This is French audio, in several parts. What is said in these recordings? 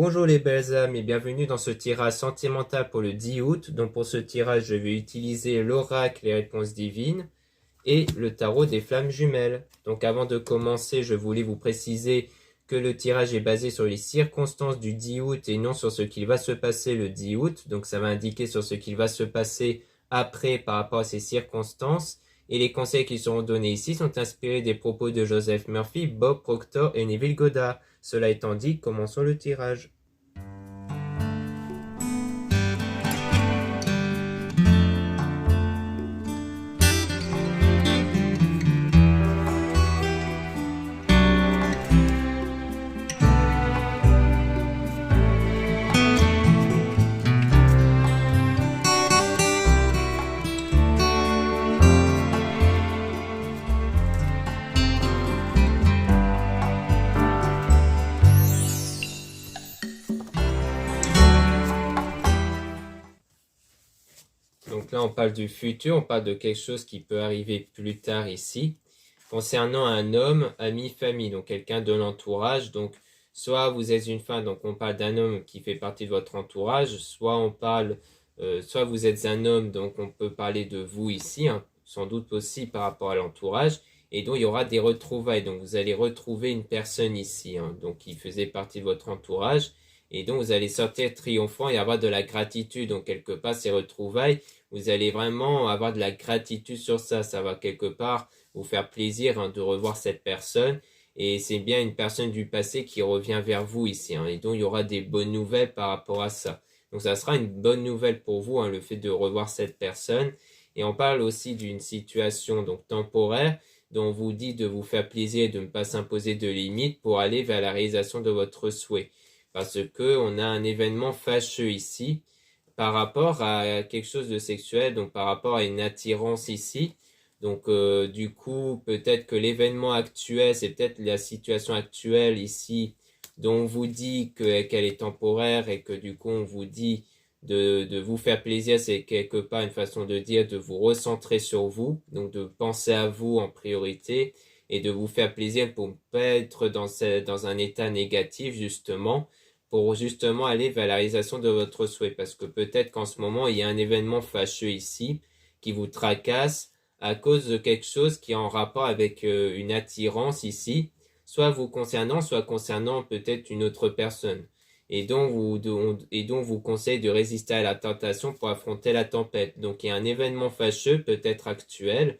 Bonjour les belles âmes et bienvenue dans ce tirage sentimental pour le 10 août. Donc pour ce tirage, je vais utiliser l'oracle et réponses divines et le tarot des flammes jumelles. Donc avant de commencer, je voulais vous préciser que le tirage est basé sur les circonstances du 10 août et non sur ce qu'il va se passer le 10 août. Donc ça va indiquer sur ce qu'il va se passer après par rapport à ces circonstances. Et les conseils qui seront donnés ici sont inspirés des propos de Joseph Murphy, Bob Proctor et Neville Goddard. Cela étant dit, commençons le tirage. Donc là, on parle du futur, on parle de quelque chose qui peut arriver plus tard ici. Concernant un homme, ami, famille, donc quelqu'un de l'entourage. Donc, soit vous êtes une femme, donc on parle d'un homme qui fait partie de votre entourage, soit vous êtes un homme, donc on peut parler de vous ici, hein, sans doute aussi par rapport à l'entourage. Et donc, il y aura des retrouvailles. Donc, vous allez retrouver une personne ici, hein, donc qui faisait partie de votre entourage. Et donc, vous allez sortir triomphant et avoir de la gratitude. Donc, quelque part, ces retrouvailles, vous allez vraiment avoir de la gratitude sur ça. Ça va quelque part vous faire plaisir, hein, de revoir cette personne. Et c'est bien une personne du passé qui revient vers vous ici, hein, et donc il y aura des bonnes nouvelles par rapport à ça. Donc ça sera une bonne nouvelle pour vous, hein, le fait de revoir cette personne. Et on parle aussi d'une situation donc temporaire dont on vous dit de vous faire plaisir et de ne pas s'imposer de limites pour aller vers la réalisation de votre souhait. Parce que on a un événement fâcheux ici par rapport à quelque chose de sexuel, donc par rapport à une attirance ici. Donc du coup, peut-être que l'événement actuel, c'est peut-être la situation actuelle ici dont on vous dit qu'elle est temporaire et que du coup on vous dit de vous faire plaisir, c'est quelque part une façon de dire de vous recentrer sur vous, donc de penser à vous en priorité et de vous faire plaisir pour ne pas être dans un état négatif justement, pour justement aller vers la réalisation de votre souhait. Parce que peut-être qu'en ce moment, il y a un événement fâcheux ici qui vous tracasse à cause de quelque chose qui est en rapport avec une attirance ici, soit vous concernant, soit concernant peut-être une autre personne. Et donc, vous conseille de résister à la tentation pour affronter la tempête. Donc, il y a un événement fâcheux, peut-être actuel,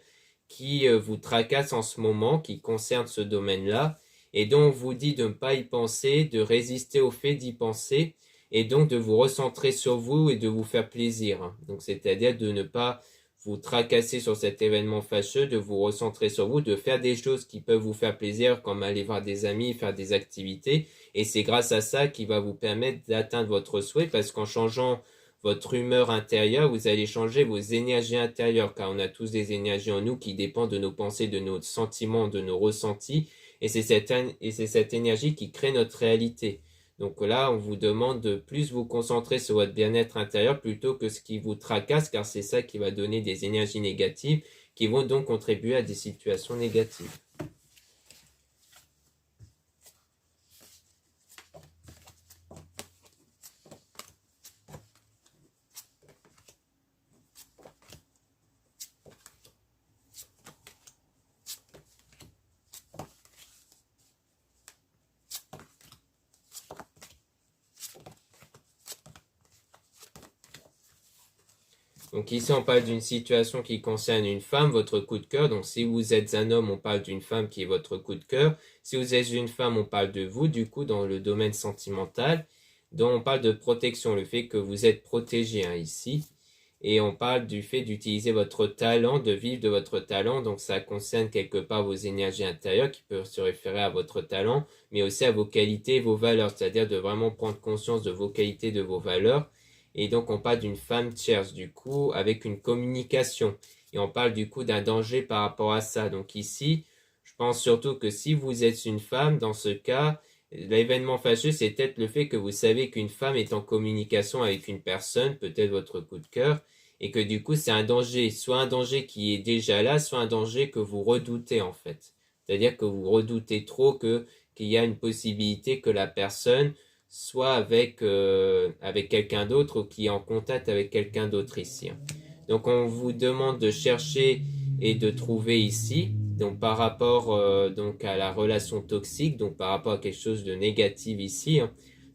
qui vous tracasse en ce moment, qui concerne ce domaine-là, et donc on vous dit de ne pas y penser, de résister au fait d'y penser, et donc de vous recentrer sur vous et de vous faire plaisir. Donc, c'est-à-dire de ne pas vous tracasser sur cet événement fâcheux, de vous recentrer sur vous, de faire des choses qui peuvent vous faire plaisir, comme aller voir des amis, faire des activités. Et c'est grâce à ça qui va vous permettre d'atteindre votre souhait, parce qu'en changeant votre humeur intérieure, vous allez changer vos énergies intérieures, car on a tous des énergies en nous qui dépendent de nos pensées, de nos sentiments, de nos ressentis. Et c'est cette énergie qui crée notre réalité. Donc là, on vous demande de plus vous concentrer sur votre bien-être intérieur plutôt que ce qui vous tracasse, car c'est ça qui va donner des énergies négatives qui vont donc contribuer à des situations négatives. Donc ici, on parle d'une situation qui concerne une femme, votre coup de cœur. Donc si vous êtes un homme, on parle d'une femme qui est votre coup de cœur. Si vous êtes une femme, on parle de vous, du coup, dans le domaine sentimental. Donc on parle de protection, le fait que vous êtes protégé, hein, ici. Et on parle du fait d'utiliser votre talent, de vivre de votre talent. Donc ça concerne quelque part vos énergies intérieures qui peuvent se référer à votre talent, mais aussi à vos qualités et vos valeurs. C'est-à-dire de vraiment prendre conscience de vos qualités, de vos valeurs. Et donc on parle d'une femme tierce du coup avec une communication. Et on parle du coup d'un danger par rapport à ça. Donc ici, je pense surtout que si vous êtes une femme, dans ce cas, l'événement fâcheux, c'est peut-être le fait que vous savez qu'une femme est en communication avec une personne, peut-être votre coup de cœur, et que du coup c'est un danger, soit un danger qui est déjà là, soit un danger que vous redoutez en fait. C'est-à-dire que vous redoutez trop qu'il y a une possibilité que la personne soit avec quelqu'un d'autre ou qui est en contact avec quelqu'un d'autre ici. Donc on vous demande de chercher et de trouver ici, donc par rapport donc à la relation toxique, donc par rapport à quelque chose de négatif ici,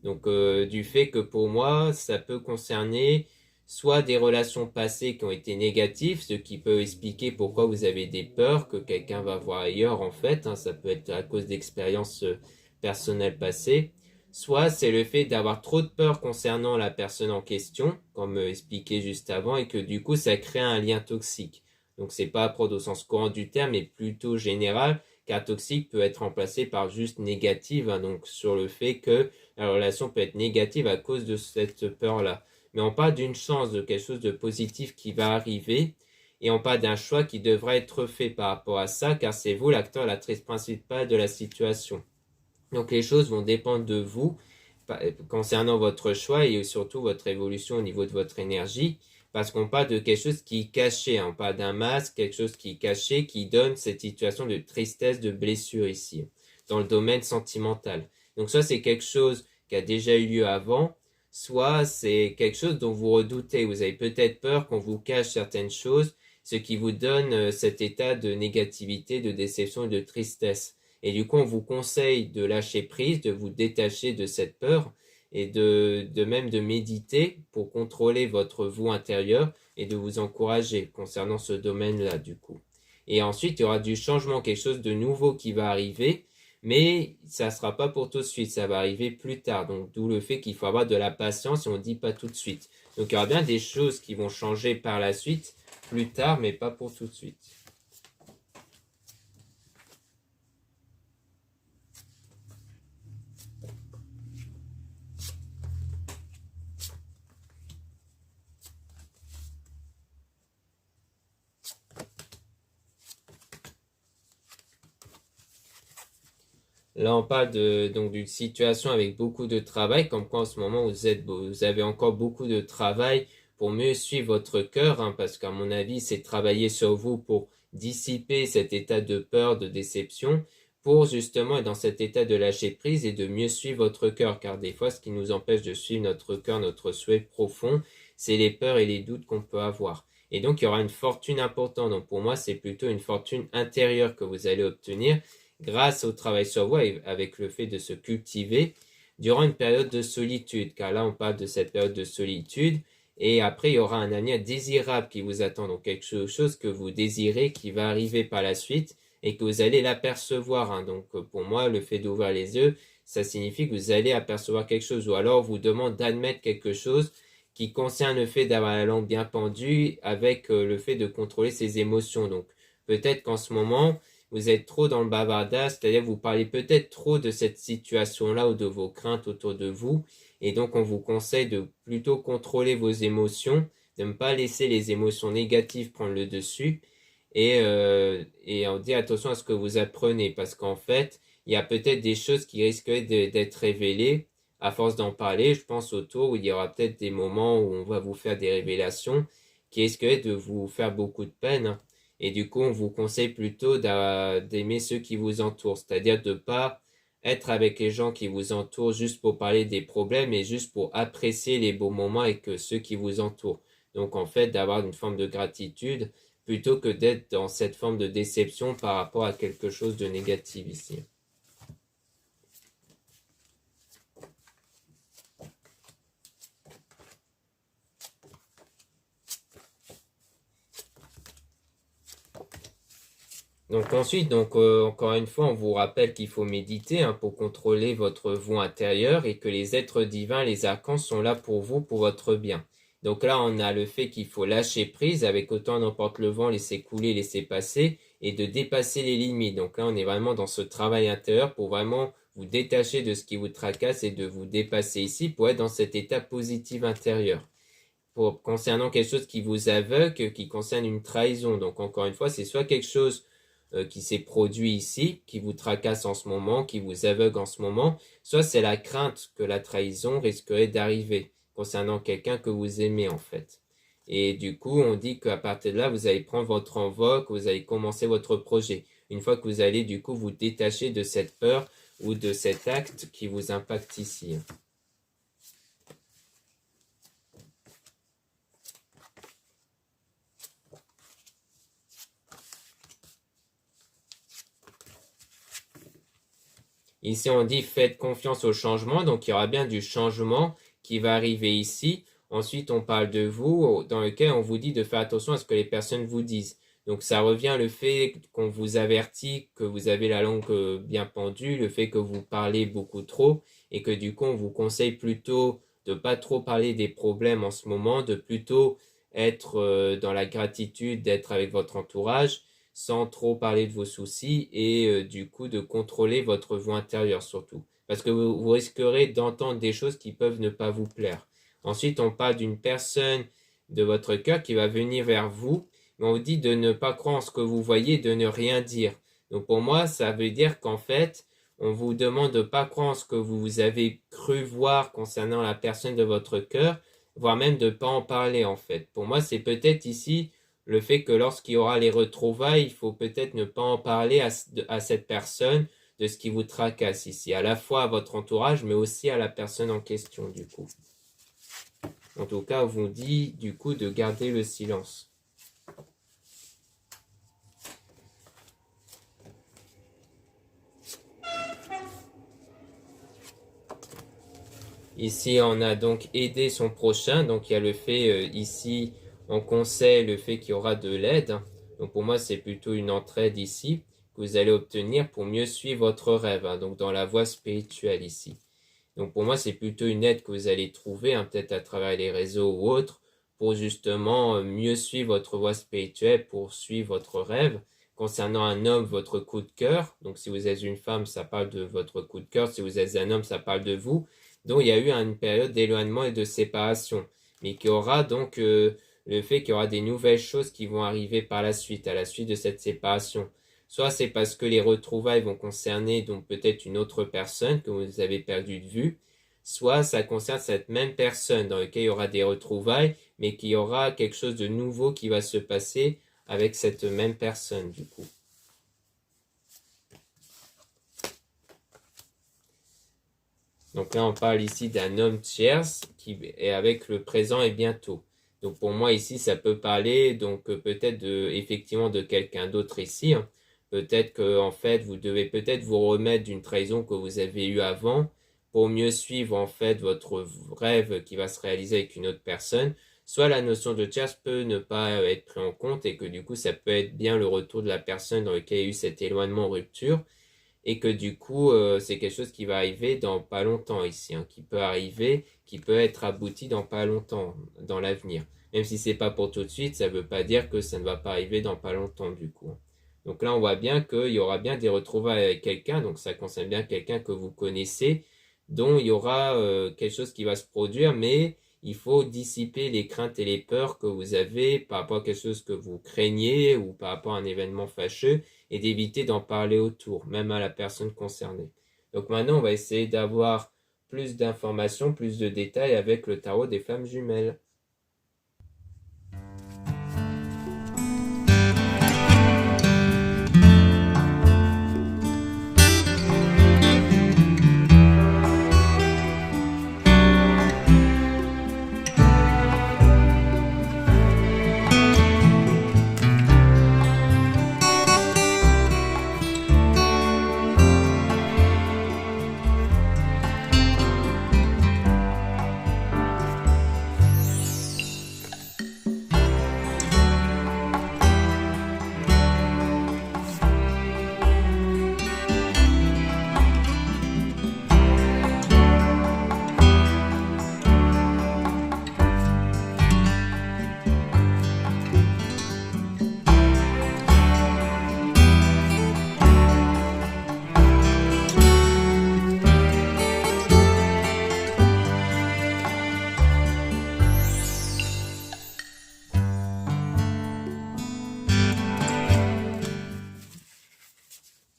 donc du fait que pour moi ça peut concerner soit des relations passées qui ont été négatives, ce qui peut expliquer pourquoi vous avez des peurs que quelqu'un va voir ailleurs en fait, ça peut être à cause d'expériences personnelles passées, soit c'est le fait d'avoir trop de peur concernant la personne en question, comme expliqué juste avant, et que du coup ça crée un lien toxique. Donc c'est pas à prendre au sens courant du terme, mais plutôt général, car toxique peut être remplacé par juste négative, donc sur le fait que la relation peut être négative à cause de cette peur-là. Mais on parle d'une chance, de quelque chose de positif qui va arriver, et on parle d'un choix qui devrait être fait par rapport à ça, car c'est vous l'acteur, l'actrice principale de la situation. Donc les choses vont dépendre de vous concernant votre choix et surtout votre évolution au niveau de votre énergie, parce qu'on parle de quelque chose qui est caché, on parle d'un masque, quelque chose qui est caché, qui donne cette situation de tristesse, de blessure ici, dans le domaine sentimental. Donc soit c'est quelque chose qui a déjà eu lieu avant, soit c'est quelque chose dont vous redoutez, vous avez peut-être peur qu'on vous cache certaines choses, ce qui vous donne cet état de négativité, de déception et de tristesse. Et du coup, on vous conseille de lâcher prise, de vous détacher de cette peur et de même de méditer pour contrôler votre vous intérieur et de vous encourager concernant ce domaine-là, du coup. Et ensuite, il y aura du changement, quelque chose de nouveau qui va arriver, mais ça ne sera pas pour tout de suite, ça va arriver plus tard. Donc, d'où le fait qu'il faut avoir de la patience et on ne dit pas tout de suite. Donc, il y aura bien des choses qui vont changer par la suite, plus tard, mais pas pour tout de suite. Là, on parle donc d'une situation avec beaucoup de travail, comme quoi en ce moment vous avez encore beaucoup de travail pour mieux suivre votre cœur, parce qu'à mon avis, c'est travailler sur vous pour dissiper cet état de peur, de déception, pour justement être dans cet état de lâcher prise et de mieux suivre votre cœur, car des fois, ce qui nous empêche de suivre notre cœur, notre souhait profond, c'est les peurs et les doutes qu'on peut avoir. Et donc, il y aura une fortune importante. Donc, pour moi, c'est plutôt une fortune intérieure que vous allez obtenir grâce au travail sur vous et avec le fait de se cultiver durant une période de solitude, car là on parle de cette période de solitude et après il y aura un avenir désirable qui vous attend, donc quelque chose que vous désirez qui va arriver par la suite et que vous allez l'apercevoir. Donc pour moi le fait d'ouvrir les yeux, ça signifie que vous allez apercevoir quelque chose ou alors vous demande d'admettre quelque chose qui concerne le fait d'avoir la langue bien pendue avec le fait de contrôler ses émotions. Donc peut-être qu'en ce moment vous êtes trop dans le bavardage, c'est-à-dire vous parlez peut-être trop de cette situation-là ou de vos craintes autour de vous, et donc on vous conseille de plutôt contrôler vos émotions, de ne pas laisser les émotions négatives prendre le dessus, et on dit attention à ce que vous apprenez, parce qu'en fait, il y a peut-être des choses qui risqueraient d'être révélées à force d'en parler. Je pense autour où il y aura peut-être des moments où on va vous faire des révélations qui risqueraient de vous faire beaucoup de peine. Et du coup, on vous conseille plutôt d'aimer ceux qui vous entourent, c'est-à-dire de ne pas être avec les gens qui vous entourent juste pour parler des problèmes et juste pour apprécier les beaux moments avec ceux qui vous entourent. Donc en fait, d'avoir une forme de gratitude plutôt que d'être dans cette forme de déception par rapport à quelque chose de négatif ici. Donc ensuite, encore une fois, on vous rappelle qu'il faut méditer pour contrôler votre vous intérieur et que les êtres divins, les archanges sont là pour vous, pour votre bien. Donc là, on a le fait qu'il faut lâcher prise avec autant n'emporte le vent, laisser couler, laisser passer et de dépasser les limites. Donc là, on est vraiment dans ce travail intérieur pour vraiment vous détacher de ce qui vous tracasse et de vous dépasser ici pour être dans cet état positif intérieur. Concernant quelque chose qui vous aveugle, qui concerne une trahison. Donc encore une fois, c'est soit quelque chose qui s'est produit ici, qui vous tracasse en ce moment, qui vous aveugle en ce moment, soit c'est la crainte que la trahison risquerait d'arriver concernant quelqu'un que vous aimez en fait. Et du coup, on dit qu'à partir de là, vous allez prendre votre envol, que vous allez commencer votre projet. Une fois que vous allez du coup vous détacher de cette peur ou de cet acte qui vous impacte ici. Ici, on dit faites confiance au changement, donc il y aura bien du changement qui va arriver ici. Ensuite, on parle de vous, dans lequel on vous dit de faire attention à ce que les personnes vous disent. Donc ça revient le fait qu'on vous avertit que vous avez la langue bien pendue, le fait que vous parlez beaucoup trop et que du coup on vous conseille plutôt de pas trop parler des problèmes en ce moment, de plutôt être dans la gratitude, d'être avec votre entourage sans trop parler de vos soucis et du coup de contrôler votre voix intérieure surtout. Parce que vous risquerez d'entendre des choses qui peuvent ne pas vous plaire. Ensuite, on parle d'une personne de votre cœur qui va venir vers vous, mais on vous dit de ne pas croire en ce que vous voyez, de ne rien dire. Donc pour moi, ça veut dire qu'en fait, on vous demande de ne pas croire en ce que vous avez cru voir concernant la personne de votre cœur, voire même de ne pas en parler en fait. Pour moi, c'est peut-être ici le fait que lorsqu'il y aura les retrouvailles, il faut peut-être ne pas en parler à cette personne de ce qui vous tracasse ici, à la fois à votre entourage, mais aussi à la personne en question du coup. En tout cas, on vous dit du coup de garder le silence. Ici, on a donc aidé son prochain. Donc, il y a le fait, ici, on conseille le fait qu'il y aura de l'aide. Donc, pour moi, c'est plutôt une entraide ici que vous allez obtenir pour mieux suivre votre rêve. Donc, dans la voie spirituelle ici. Donc, pour moi, c'est plutôt une aide que vous allez trouver, peut-être à travers les réseaux ou autres, pour justement mieux suivre votre voie spirituelle, pour suivre votre rêve. Concernant un homme, votre coup de cœur. Donc, si vous êtes une femme, ça parle de votre coup de cœur. Si vous êtes un homme, ça parle de vous. Donc il y a eu une période d'éloignement et de séparation, mais qu'il y aura donc le fait qu'il y aura des nouvelles choses qui vont arriver par la suite, à la suite de cette séparation. Soit c'est parce que les retrouvailles vont concerner donc peut-être une autre personne que vous avez perdu de vue, soit ça concerne cette même personne dans laquelle il y aura des retrouvailles, mais qu'il y aura quelque chose de nouveau qui va se passer avec cette même personne du coup. Donc là, on parle ici d'un homme tierce qui est avec le présent et bientôt. Donc pour moi ici, ça peut parler donc peut-être effectivement de quelqu'un d'autre ici. Peut-être que en fait, vous devez peut-être vous remettre d'une trahison que vous avez eue avant pour mieux suivre en fait votre rêve qui va se réaliser avec une autre personne. Soit la notion de tierce peut ne pas être prise en compte et que du coup, ça peut être bien le retour de la personne dans lequel il y a eu cet éloignement rupture. Et que du coup, c'est quelque chose qui va arriver dans pas longtemps ici, qui peut arriver, qui peut être abouti dans pas longtemps, dans l'avenir. Même si c'est pas pour tout de suite, ça veut pas dire que ça ne va pas arriver dans pas longtemps du coup. Donc là, on voit bien qu'il y aura bien des retrouvailles avec quelqu'un, donc ça concerne bien quelqu'un que vous connaissez, dont il y aura quelque chose qui va se produire, mais il faut dissiper les craintes et les peurs que vous avez par rapport à quelque chose que vous craignez ou par rapport à un événement fâcheux et d'éviter d'en parler autour, même à la personne concernée. Donc maintenant, on va essayer d'avoir plus d'informations, plus de détails avec le tarot des flammes jumelles.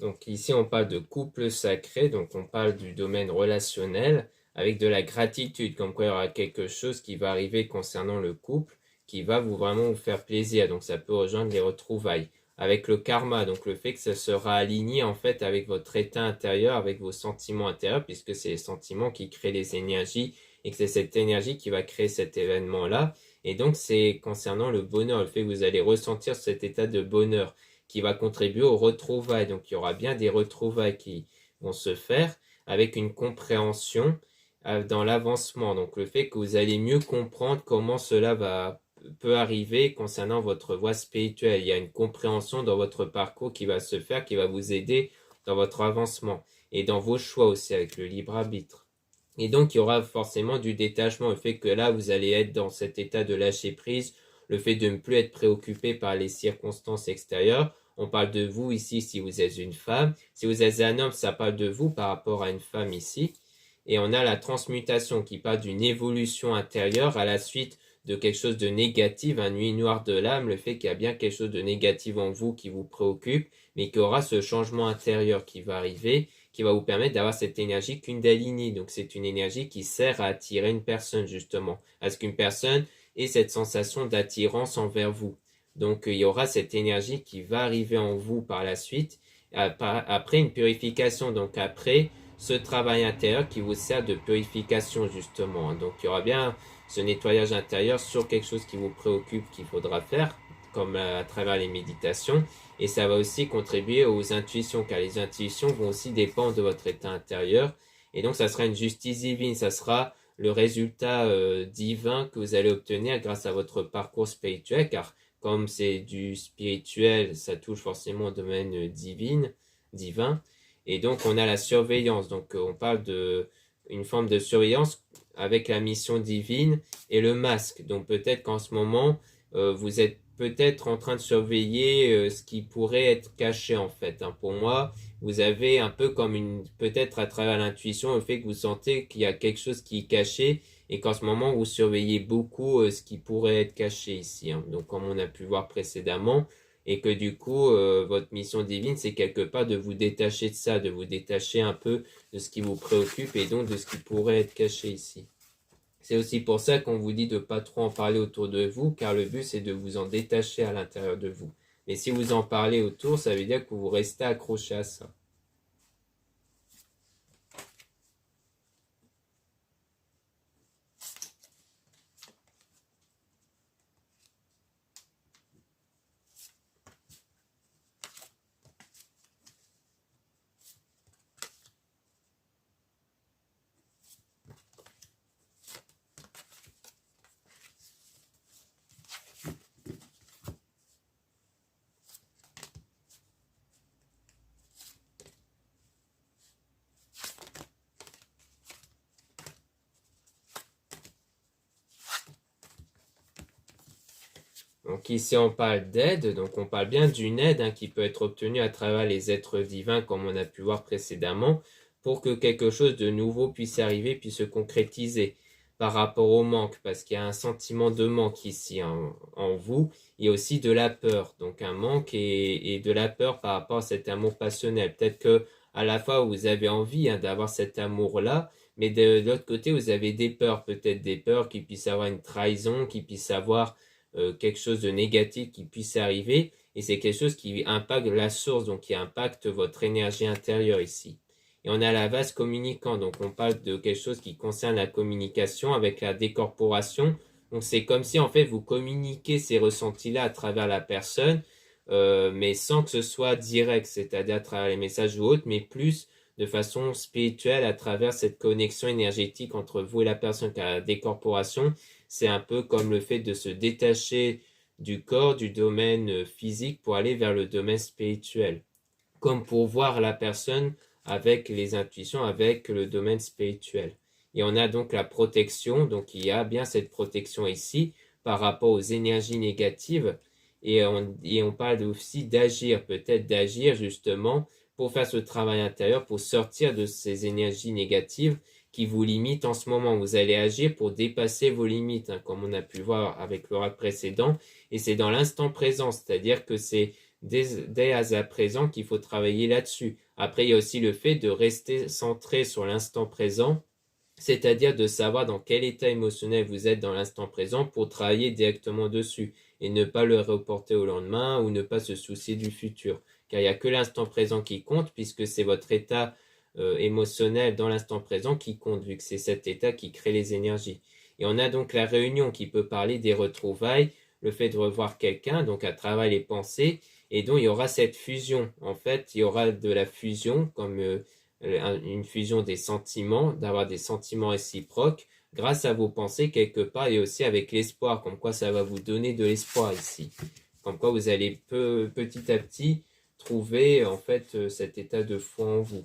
Donc ici, on parle de couple sacré, donc on parle du domaine relationnel avec de la gratitude, comme quoi il y aura quelque chose qui va arriver concernant le couple qui va vraiment vous faire plaisir. Donc ça peut rejoindre les retrouvailles. Avec le karma, donc le fait que ça sera aligné en fait avec votre état intérieur, avec vos sentiments intérieurs, puisque c'est les sentiments qui créent les énergies et que c'est cette énergie qui va créer cet événement-là. Et donc c'est concernant le bonheur, le fait que vous allez ressentir cet état de bonheur qui va contribuer aux retrouvailles. Donc, il y aura bien des retrouvailles qui vont se faire avec une compréhension dans l'avancement. Donc le fait que vous allez mieux comprendre comment cela peut arriver concernant votre voie spirituelle. Il y a une compréhension dans votre parcours qui va se faire, qui va vous aider dans votre avancement et dans vos choix aussi avec le libre arbitre. Et donc il y aura forcément du détachement, le fait que là vous allez être dans cet état de lâcher prise, le fait de ne plus être préoccupé par les circonstances extérieures. On parle de vous ici si vous êtes une femme. Si vous êtes un homme, ça parle de vous par rapport à une femme ici. Et on a la transmutation qui parle d'une évolution intérieure à la suite de quelque chose de négatif, un nuit noire de l'âme, le fait qu'il y a bien quelque chose de négatif en vous qui vous préoccupe, mais qu'il y aura ce changement intérieur qui va arriver, qui va vous permettre d'avoir cette énergie Kundalini. Donc c'est une énergie qui sert à attirer une personne justement, à ce qu'une personne ait cette sensation d'attirance envers vous. Donc il y aura cette énergie qui va arriver en vous par la suite, après une purification, donc après ce travail intérieur qui vous sert de purification justement. Donc il y aura bien ce nettoyage intérieur sur quelque chose qui vous préoccupe qu'il faudra faire, comme à travers les méditations, et ça va aussi contribuer aux intuitions, car les intuitions vont aussi dépendre de votre état intérieur, et donc ça sera une justice divine, ça sera le résultat divin que vous allez obtenir grâce à votre parcours spirituel, car comme c'est du spirituel, ça touche forcément au domaine divin, et donc on a la surveillance, donc on parle de une forme de surveillance avec la mission divine et le masque. Donc peut-être qu'en ce moment, vous êtes peut-être en train de surveiller ce qui pourrait être caché en fait. Pour moi, vous avez un peu comme peut-être à travers l'intuition, le fait que vous sentez qu'il y a quelque chose qui est caché et qu'en ce moment, vous surveillez beaucoup ce qui pourrait être caché ici. Donc comme on a pu voir précédemment, et que du coup, votre mission divine, c'est quelque part de vous détacher de ça, de vous détacher un peu de ce qui vous préoccupe et donc de ce qui pourrait être caché ici. C'est aussi pour ça qu'on vous dit de pas trop en parler autour de vous, car le but c'est de vous en détacher à l'intérieur de vous. Mais si vous en parlez autour, ça veut dire que vous restez accroché à ça. Donc ici on parle d'aide, donc on parle bien d'une aide qui peut être obtenue à travers les êtres divins comme on a pu voir précédemment pour que quelque chose de nouveau puisse arriver, puisse se concrétiser par rapport au manque, parce qu'il y a un sentiment de manque ici en vous, il y a aussi de la peur, donc un manque et de la peur par rapport à cet amour passionnel. Peut-être que à la fois vous avez envie d'avoir cet amour-là, mais de l'autre côté vous avez des peurs, peut-être des peurs qu'il puisse avoir une trahison, qu'il puisse avoir quelque chose de négatif qui puisse arriver, et c'est quelque chose qui impacte la source, donc qui impacte votre énergie intérieure ici. Et on a la vase communicant, donc on parle de quelque chose qui concerne la communication avec la décorporation. Donc c'est comme si en fait vous communiquez ces ressentis-là à travers la personne, mais sans que ce soit direct, c'est-à-dire à travers les messages ou autres, mais plus de façon spirituelle à travers cette connexion énergétique entre vous et la personne, car la décorporation, c'est un peu comme le fait de se détacher du corps, du domaine physique pour aller vers le domaine spirituel. Comme pour voir la personne avec les intuitions, avec le domaine spirituel. Et on a donc la protection, donc il y a bien cette protection ici par rapport aux énergies négatives. Et on parle aussi d'agir, peut-être d'agir justement pour faire ce travail intérieur, pour sortir de ces énergies négatives qui vous limitent en ce moment. Vous allez agir pour dépasser vos limites, comme on a pu voir avec l'oracle précédent. Et c'est dans l'instant présent, c'est-à-dire que c'est dès à présent qu'il faut travailler là-dessus. Après, il y a aussi le fait de rester centré sur l'instant présent, c'est-à-dire de savoir dans quel état émotionnel vous êtes dans l'instant présent pour travailler directement dessus et ne pas le reporter au lendemain ou ne pas se soucier du futur. Car il n'y a que l'instant présent qui compte puisque c'est votre état émotionnel dans l'instant présent qui compte vu que c'est cet état qui crée les énergies. Et on a donc la réunion qui peut parler des retrouvailles, le fait de revoir quelqu'un, donc à travers les pensées, et donc il y aura cette fusion. En fait, il y aura de la fusion comme une fusion des sentiments, d'avoir des sentiments réciproques grâce à vos pensées quelque part et aussi avec l'espoir, comme quoi ça va vous donner de l'espoir ici. Comme quoi vous allez petit à petit trouver en fait cet état de foi en vous.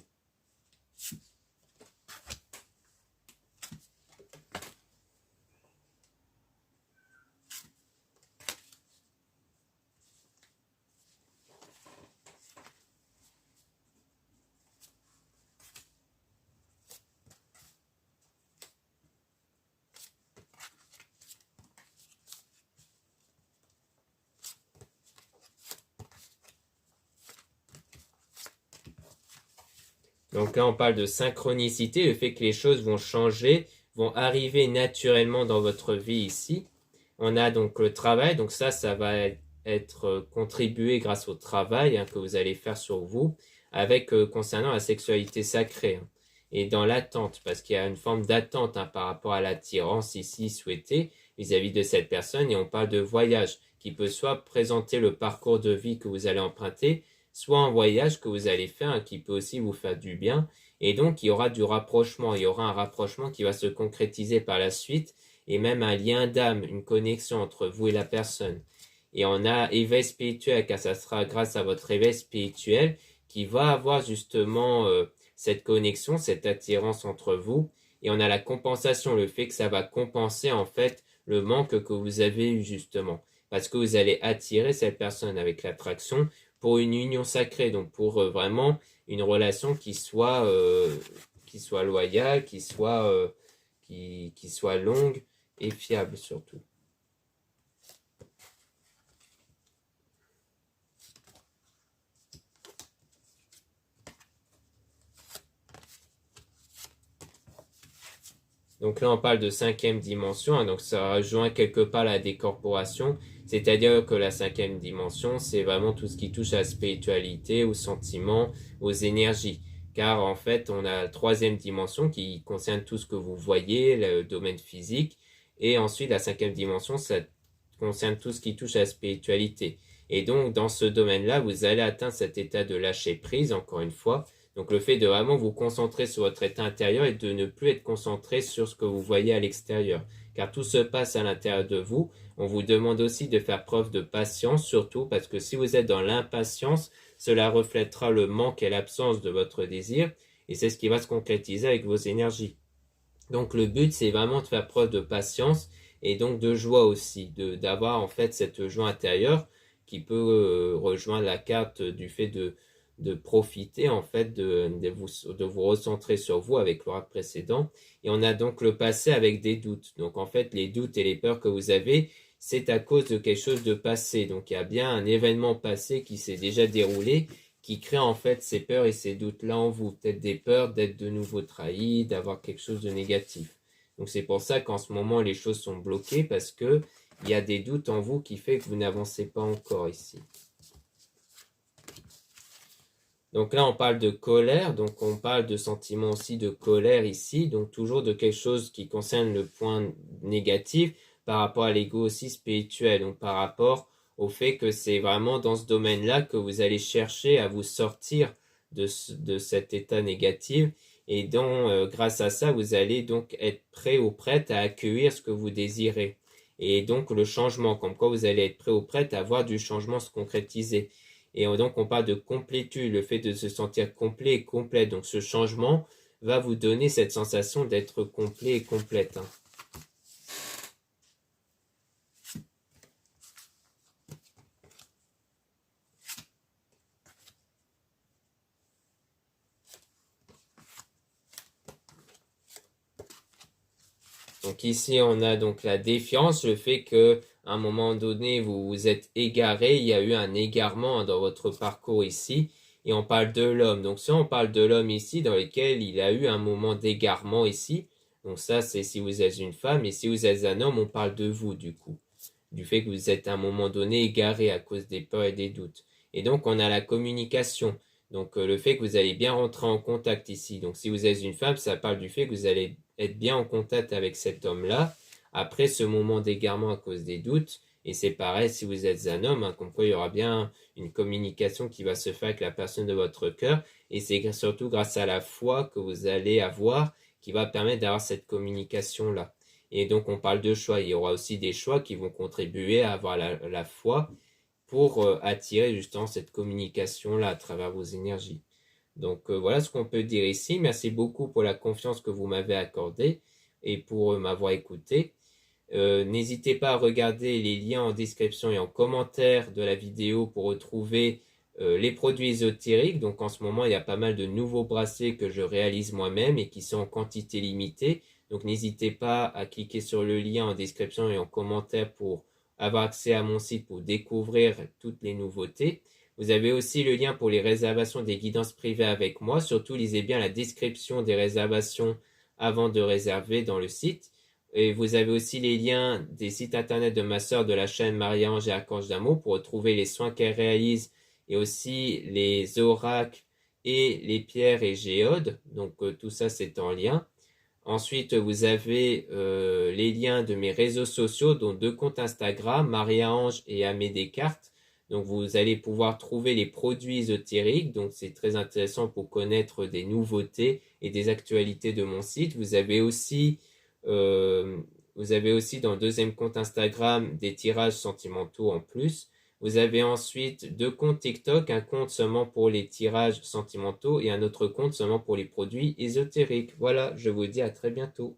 Donc là, on parle de synchronicité, le fait que les choses vont changer, vont arriver naturellement dans votre vie ici. On a donc le travail, donc ça va être contribué grâce au travail que vous allez faire sur vous, avec concernant la sexualité sacrée. Et dans l'attente, parce qu'il y a une forme d'attente par rapport à l'attirance ici souhaitée vis-à-vis de cette personne, et on parle de voyage, qui peut soit présenter le parcours de vie que vous allez emprunter, soit un voyage que vous allez faire qui peut aussi vous faire du bien. Et donc, il y aura du rapprochement. Il y aura un rapprochement qui va se concrétiser par la suite et même un lien d'âme, une connexion entre vous et la personne. Et on a éveil spirituel, car ça sera grâce à votre éveil spirituel qui va avoir justement cette connexion, cette attirance entre vous. Et on a la compensation, le fait que ça va compenser en fait le manque que vous avez eu justement. Parce que vous allez attirer cette personne avec l'attraction pour une union sacrée, donc pour vraiment une relation qui soit loyale, qui soit longue et fiable surtout. Donc là, on parle de cinquième dimension, donc ça rejoint quelque part la décorporation, c'est-à-dire que la cinquième dimension, c'est vraiment tout ce qui touche à la spiritualité, aux sentiments, aux énergies. Car en fait, on a la troisième dimension qui concerne tout ce que vous voyez, le domaine physique, et ensuite la cinquième dimension, ça concerne tout ce qui touche à la spiritualité. Et donc, dans ce domaine-là, vous allez atteindre cet état de lâcher prise, encore une fois. Donc le fait de vraiment vous concentrer sur votre état intérieur et de ne plus être concentré sur ce que vous voyez à l'extérieur. Car tout se passe à l'intérieur de vous. On vous demande aussi de faire preuve de patience, surtout parce que si vous êtes dans l'impatience, cela reflètera le manque et l'absence de votre désir. Et c'est ce qui va se concrétiser avec vos énergies. Donc le but, c'est vraiment de faire preuve de patience et donc de joie aussi, d'avoir en fait cette joie intérieure qui peut rejoindre la carte du fait de profiter en fait de vous recentrer sur vous avec l'oracle précédent. Et on a donc le passé avec des doutes. Donc en fait, les doutes et les peurs que vous avez, c'est à cause de quelque chose de passé. Donc il y a bien un événement passé qui s'est déjà déroulé, qui crée en fait ces peurs et ces doutes-là en vous. Peut-être des peurs d'être de nouveau trahi, d'avoir quelque chose de négatif. Donc c'est pour ça qu'en ce moment, les choses sont bloquées parce que il y a des doutes en vous qui fait que vous n'avancez pas encore ici. Donc là, on parle de colère, donc on parle de sentiment aussi de colère ici, donc toujours de quelque chose qui concerne le point négatif par rapport à l'ego aussi spirituel, donc par rapport au fait que c'est vraiment dans ce domaine-là que vous allez chercher à vous sortir de cet état négatif et donc grâce à ça, vous allez donc être prêt ou prête à accueillir ce que vous désirez. Et donc le changement, comme quoi vous allez être prêt ou prête à voir du changement se concrétiser. Et donc, on parle de complétude, le fait de se sentir complet et complète. Donc, ce changement va vous donner cette sensation d'être complet et complète. Donc ici, on a donc la défiance, le fait que à un moment donné, vous vous êtes égaré, il y a eu un égarement dans votre parcours ici, et on parle de l'homme. Donc si on parle de l'homme ici, dans lequel il a eu un moment d'égarement ici, donc ça c'est si vous êtes une femme, et si vous êtes un homme, on parle de vous du coup, du fait que vous êtes à un moment donné égaré à cause des peurs et des doutes. Et donc on a la communication. Donc le fait que vous allez bien rentrer en contact ici. Donc si vous êtes une femme, ça parle du fait que vous allez être bien en contact avec cet homme-là après ce moment d'égarement à cause des doutes. Et c'est pareil si vous êtes un homme, hein, comme quoi il y aura bien une communication qui va se faire avec la personne de votre cœur. Et c'est surtout grâce à la foi que vous allez avoir qui va permettre d'avoir cette communication-là. Et donc on parle de choix. Il y aura aussi des choix qui vont contribuer à avoir la foi pour attirer justement cette communication-là à travers vos énergies. Donc voilà ce qu'on peut dire ici. Merci beaucoup pour la confiance que vous m'avez accordée et pour m'avoir écouté. N'hésitez pas à regarder les liens en description et en commentaire de la vidéo pour retrouver les produits ésotériques. Donc en ce moment, il y a pas mal de nouveaux bracelets que je réalise moi-même et qui sont en quantité limitée. Donc n'hésitez pas à cliquer sur le lien en description et en commentaire pour avoir accès à mon site pour découvrir toutes les nouveautés. Vous avez aussi le lien pour les réservations des guidances privées avec moi. Surtout, lisez bien la description des réservations avant de réserver dans le site. Et vous avez aussi les liens des sites internet de ma sœur de la chaîne Marie-Ange et Archange d'amour pour retrouver les soins qu'elle réalise et aussi les oracles et les pierres et géodes. Donc tout ça c'est en lien. Ensuite vous avez les liens de mes réseaux sociaux dont 2 comptes Instagram, Marie-Ange et Amé Descartes. Donc vous allez pouvoir trouver les produits ésotériques. Donc c'est très intéressant pour connaître des nouveautés et des actualités de mon site. Euh, vous avez aussi dans le 2e compte Instagram des tirages sentimentaux en plus. Vous avez ensuite 2 comptes TikTok, un compte seulement pour les tirages sentimentaux et un autre compte seulement pour les produits ésotériques. Voilà, je vous dis à très bientôt.